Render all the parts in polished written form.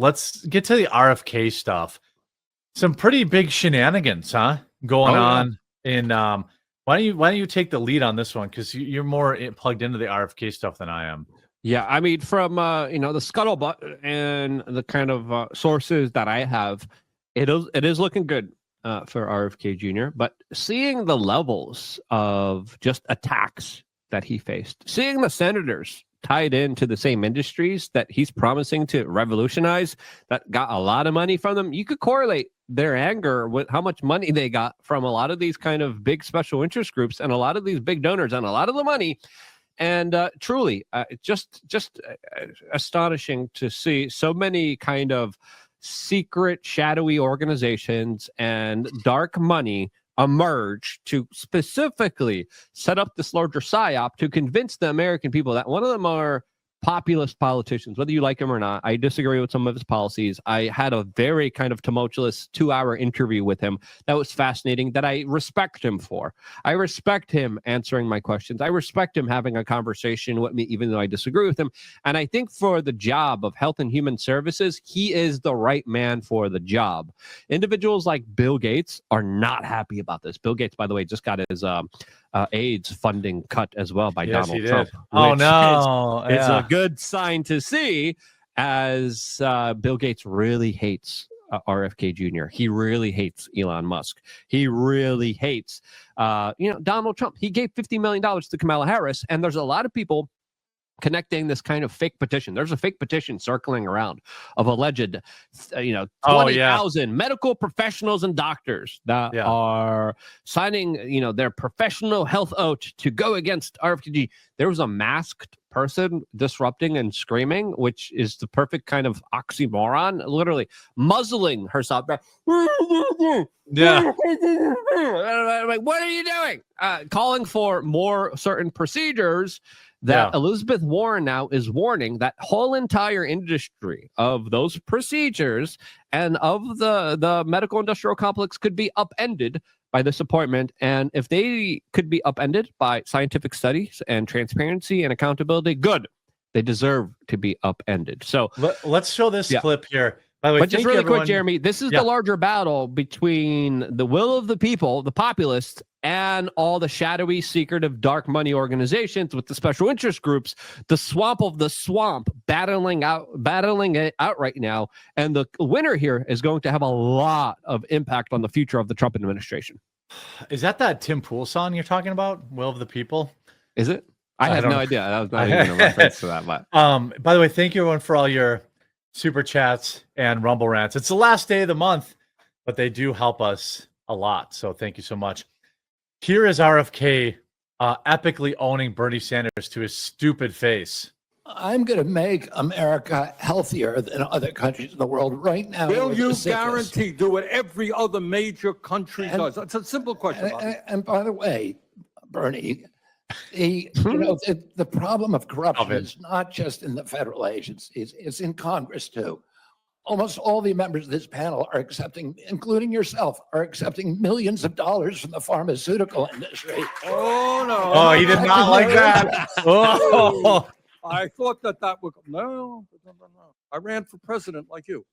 let's get to the RFK stuff. Some pretty big shenanigans, huh? Going on in why don't you take the lead on this one, because you're more plugged into the RFK stuff than I am. Yeah, I mean, from the scuttlebutt and the kind of sources that I have, it is looking good for RFK Jr. But seeing the levels of just attacks that he faced, seeing the senators tied into the same industries that he's promising to revolutionize, that got a lot of money from them, you could correlate their anger with how much money they got from a lot of these kind of big special interest groups and a lot of these big donors and a lot of the money. And truly, just astonishing to see so many kind of secret, shadowy organizations and dark money emerge to specifically set up this larger psyop to convince the American people that one of them are populist politicians, whether you like him or not. I disagree with some of his policies. I had a very kind of tumultuous 2-hour interview with him that was fascinating, that I respect him for. I respect him answering my questions. I respect him having a conversation with me, even though I disagree with him. And I think for the job of Health and Human Services, he is the right man for the job. Individuals like Bill Gates are not happy about this. Bill Gates, by the way, just got his AIDS funding cut as well by Donald Trump. Oh, no. It's a good sign to see, as Bill Gates really hates RFK Jr. He really hates Elon Musk. He really hates Donald Trump. He gave $50 million to Kamala Harris, and there's a lot of people connecting this kind of fake petition. There's a fake petition circling around of alleged, 20,000 medical professionals and doctors that are signing, their professional health oath to go against RFK. There was a masked person disrupting and screaming, which is the perfect kind of oxymoron, literally muzzling herself. Yeah. Like, what are you doing? Calling for more certain procedures that Elizabeth Warren now is warning that whole entire industry of those procedures and of the medical industrial complex could be upended by this appointment. And if they could be upended by scientific studies and transparency and accountability, good. They deserve to be upended. So let's show this clip here. By the way, but just really quick, Jeremy, this is the larger battle between the will of the people, the populists, and all the shadowy, secretive, dark money organizations with the special interest groups, the swamp of the swamp, battling it out right now. And the winner here is going to have a lot of impact on the future of the Trump administration. Is that Tim Pool song you're talking about? Will of the People? Is it? I have no idea. That was not even a reference to that. But by the way, thank you everyone for all your super chats and Rumble rants. It's the last day of the month, but they do help us a lot. So thank you so much. Here is RFK epically owning Bernie Sanders to his stupid face. I'm going to make America healthier than other countries in the world right now. Will you guarantee do what every other major country does? That's a simple question. And by the way, Bernie, the problem of corruption is not just in the federal agencies, it's in Congress too. Almost all the members of this panel are accepting, including yourself, are accepting millions of dollars from the pharmaceutical industry. Oh, no. Oh, he did not like that. Oh. I thought that would, no. I ran for president like you.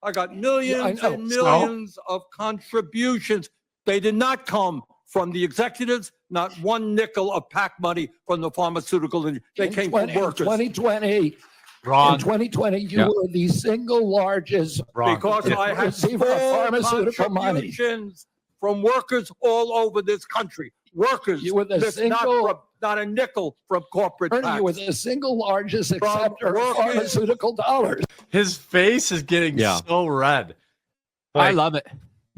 I got millions and millions of contributions. They did not come from the executives, not one nickel of PAC money from the pharmaceutical industry. They came from workers. In 2020, you were the single largest because I had pharmaceutical money from workers all over this country. Workers, you were the single, not a nickel from corporate PACs. You were the single largest acceptor of pharmaceutical dollars. His face is getting so red. I love it.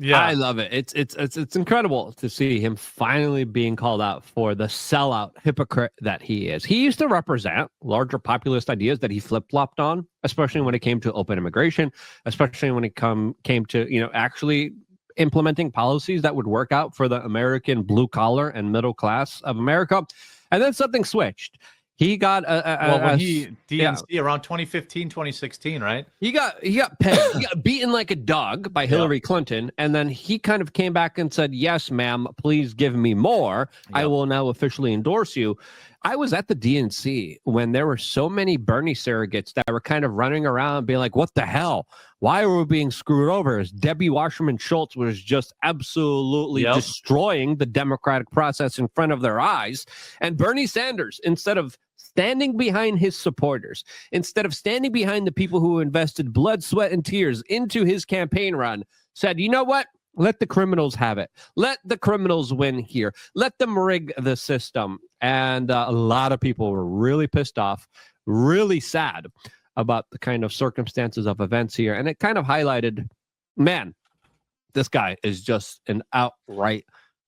Yeah, I love it. It's incredible to see him finally being called out for the sellout hypocrite that he is. He used to represent larger populist ideas that he flip-flopped on, especially when it came to open immigration, especially when it came to actually implementing policies that would work out for the American blue collar and middle class of America. And then something switched. He got DNC around 2015, 2016, right? He got pegged. He got beaten like a dog by Hillary Clinton, and then he kind of came back and said, "Yes, ma'am, please give me more. I will now officially endorse you." I was at the DNC when there were so many Bernie surrogates that were kind of running around being like, what the hell? Why are we being screwed over? As Debbie Wasserman Schultz was just absolutely destroying the democratic process in front of their eyes. And Bernie Sanders, instead of standing behind his supporters, instead of standing behind the people who invested blood, sweat, and tears into his campaign run, said, you know what? Let the criminals have it. Let the criminals win here. Let them rig the system. And a lot of people were really pissed off, really sad about the kind of circumstances of events here. And it kind of highlighted, man, this guy is just an outright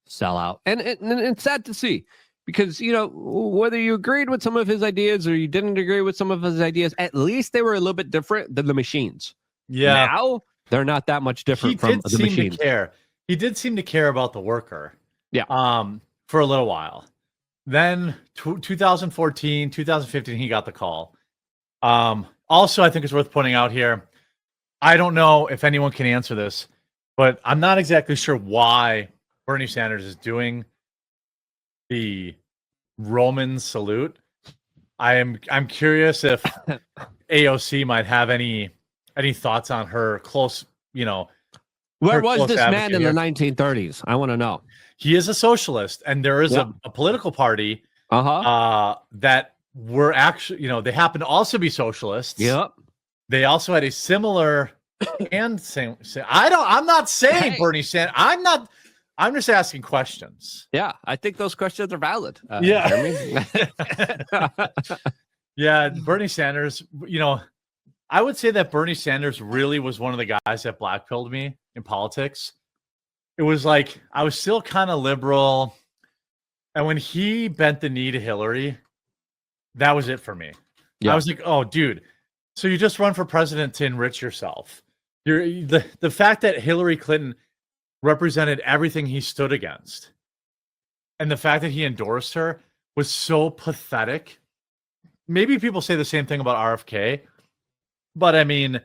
sellout. And it's sad to see because, you know, whether you agreed with some of his ideas or you didn't agree with some of his ideas, at least they were a little bit different than the machines. Yeah. Now, they're not that much different from the machines. He did seem to care about the worker. Yeah. For a little while. Then 2014, 2015, he got the call. Also, I think it's worth pointing out here, I don't know if anyone can answer this, but I'm not exactly sure why Bernie Sanders is doing the Roman salute. I'm curious if AOC might have any thoughts on her close, you know. Where was this man in the 1930s? I want to know. He is a socialist, and there is a political party that were actually, you know, they happen to also be socialists. Yep. They also had a similar and same. I'm not saying Bernie Sanders. I'm just asking questions. Yeah, I think those questions are valid. Yeah. Yeah, Bernie Sanders, you know, I would say that Bernie Sanders really was one of the guys that blackpilled me in politics. It was like I was still kind of liberal. And when he bent the knee to Hillary, that was it for me. Yeah. I was like, oh, dude, so you just run for president to enrich yourself. The fact that Hillary Clinton represented everything he stood against and the fact that he endorsed her was so pathetic. Maybe people say the same thing about RFK. But I mean,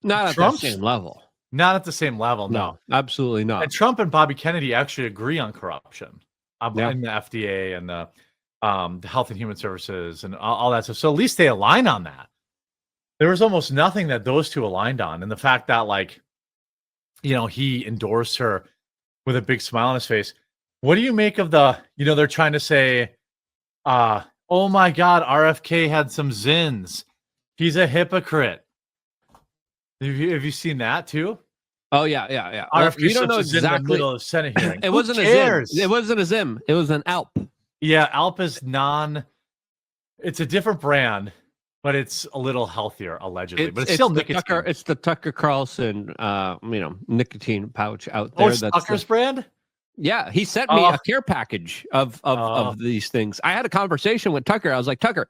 not at the same level. Not at the same level. No, absolutely not. And Trump and Bobby Kennedy actually agree on corruption in the FDA and the Health and Human Services and all that stuff. So at least they align on that. There was almost nothing that those two aligned on. And the fact that, like, you know, he endorsed her with a big smile on his face. What do you make of the, you know, they're trying to say, oh my God, RFK had some zins. He's a hypocrite. Have you seen that too? Oh yeah. RFK you don't know exactly. In the middle of Senate hearing. It wasn't a zim. It wasn't a zim. It was an ALP. Yeah, ALP is it's a different brand, but it's a little healthier allegedly. But it's still nicotine. It's the Tucker Carlson, nicotine pouch out there. Oh, it's Tucker's brand. Yeah, he sent me a care package of these things. I had a conversation with Tucker. I was like, Tucker,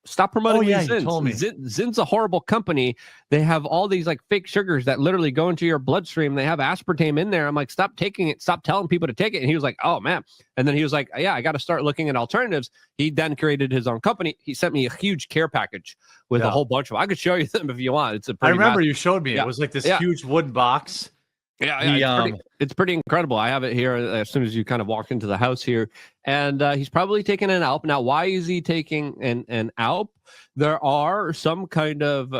stop promoting these Zins. Zin's a horrible company. They have all these like fake sugars that literally go into your bloodstream. They have aspartame in there. I'm like, stop taking it. Stop telling people to take it. And he was like, oh man. And then he was like, yeah, I got to start looking at alternatives. He then created his own company. He sent me a huge care package with a whole bunch of. I could show you them if you want. I remember you showed me. It was like this huge wooden box. Yeah, it's pretty incredible. I have it here as soon as you kind of walk into the house here. And he's probably taking an ALP. Now, why is he taking an ALP? There are some kind of,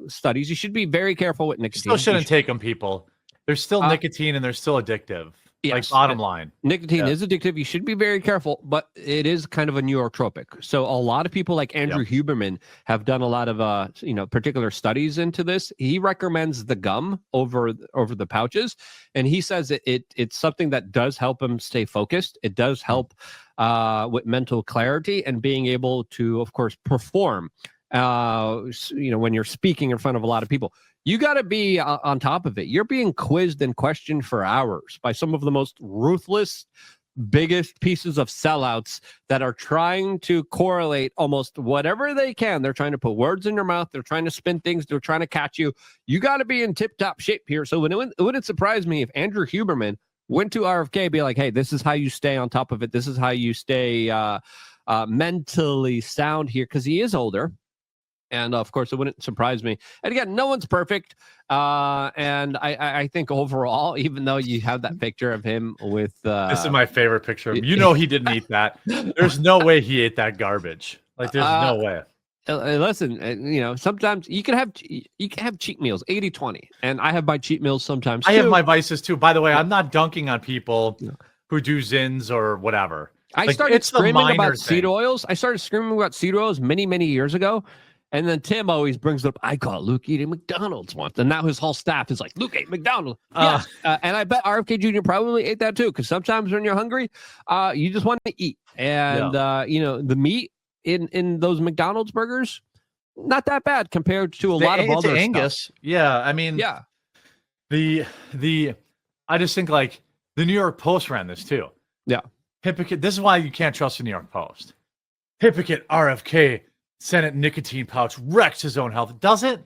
studies. You should be very careful with nicotine. Still shouldn't take them, people. There's still nicotine and they're still addictive. Yes, like bottom line. Nicotine is addictive. You should be very careful, but it is kind of a neurotropic. So a lot of people like Andrew Huberman have done a lot of, particular studies into this. He recommends the gum over the pouches. And he says it's something that does help him stay focused. It does help with mental clarity and being able to, of course, perform, when you're speaking in front of a lot of people. You got to be on top of it. You're being quizzed and questioned for hours by some of the most ruthless, biggest pieces of sellouts that are trying to correlate almost whatever they can. They're trying to put words in your mouth. They're trying to spin things. They're trying to catch you. You got to be in tip-top shape here. So it wouldn't surprise me if Andrew Huberman went to RFK, be like, hey, this is how you stay on top of it. This is how you stay mentally sound here, because he is older. And of course, it wouldn't surprise me. And again, no one's perfect. And I think overall, even though you have that picture of him with this is my favorite picture of him. You know he didn't eat that. There's no way he ate that garbage. Like there's no way. Listen, you know, sometimes you can have cheat meals, 80-20. And I have my cheat meals sometimes too. I have my vices too. By the way, I'm not dunking on people who do Zins or whatever. I started screaming about seed oils. I started screaming about seed oils many, many years ago. And then Tim always brings up, I caught Luke eating McDonald's once. And now his whole staff is like, Luke ate McDonald's. Yes. And I bet RFK Jr. probably ate that too. Because sometimes when you're hungry, you just want to eat. And, you know, the meat in those McDonald's burgers, not that bad compared to a lot of other Angus stuff. Yeah, I mean, yeah. I just think like the New York Post ran this too. Yeah. Hypocrite. This is why you can't trust the New York Post. Hypocrite RFK Senate nicotine pouch wrecks his own health. Does it?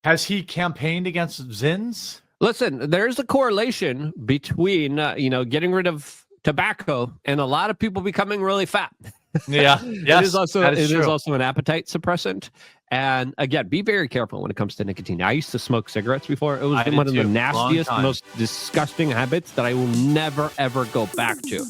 Has he campaigned against Zins? Listen, there's a correlation between you know, getting rid of tobacco and a lot of people becoming really fat. Yeah. Yes, it is also an appetite suppressant. And again, be very careful when it comes to nicotine. I used to smoke cigarettes before. It was one of the nastiest, most disgusting habits that I will never, ever go back to.